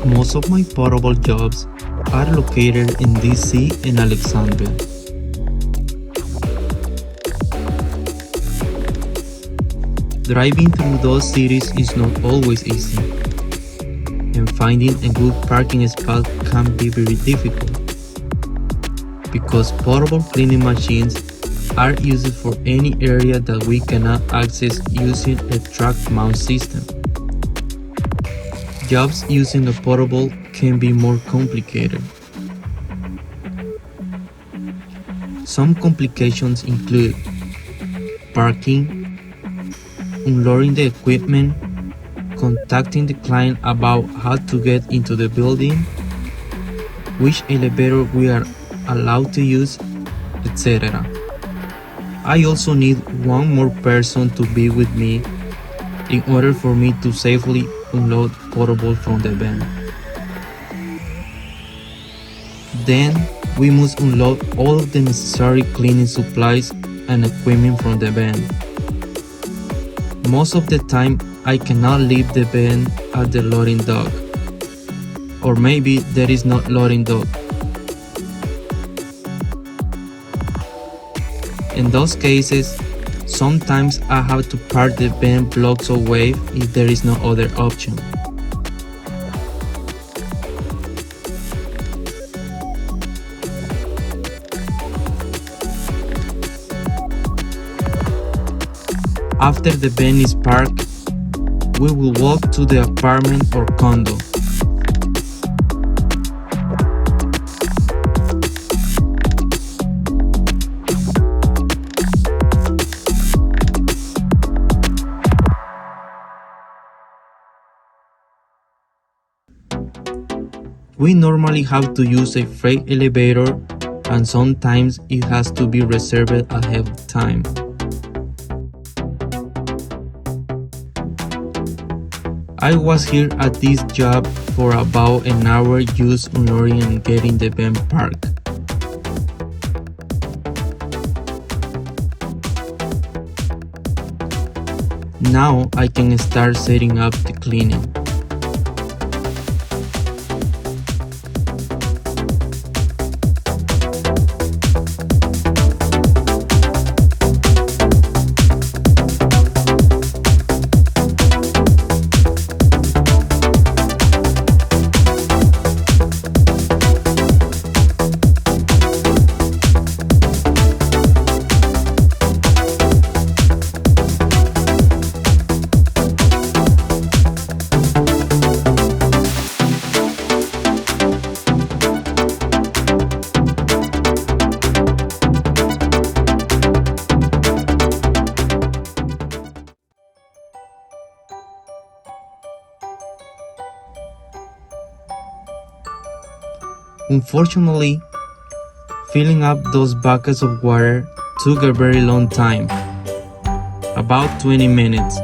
Most of my portable jobs are located in DC and Alexandria. Driving through those cities is not always easy, and finding a good parking spot can be very difficult because portable cleaning machines are used for any area that we cannot access using a truck mount system. Jobs using a portable can be more complicated. Some complications include parking, unloading the equipment, contacting the client about how to get into the building, which elevator we are allowed to use, etc. I also need one more person to be with me in order for me to safely unload portable from the van. Then we must unload all of the necessary cleaning supplies and equipment from the van. Most of the time I cannot leave the van at the loading dock, or maybe there is no loading dock. In those cases, sometimes I have to park the van blocks away if there is no other option. After the van is parked, we will walk to the apartment or condo. We normally have to use a freight elevator, and sometimes it has to be reserved ahead of time. I was here at this job for about an hour just unloading and getting the van parked. Now I can start setting up the cleaning. Unfortunately, filling up those buckets of water took a very long time, about 20 minutes.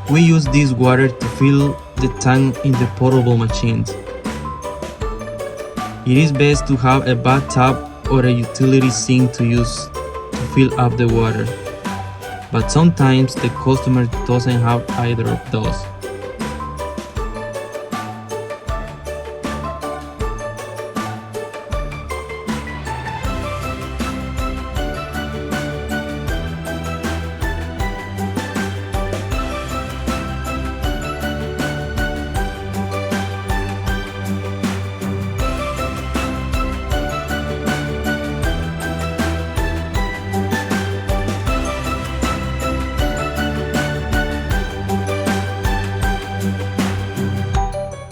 We use this water to fill the tank in the portable machines. It is best to have a bathtub or a utility sink to use to fill up the water, but sometimes the customer doesn't have either of those.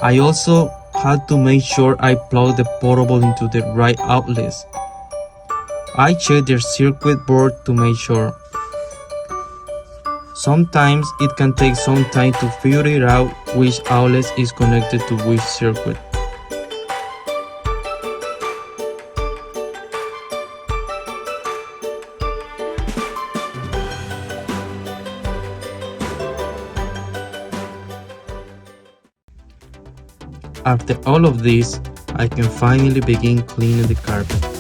I also had to make sure I plug the portable into the right outlets. I check the circuit board to make sure. Sometimes it can take some time to figure out which outlet is connected to which circuit. After all of this, I can finally begin cleaning the carpet.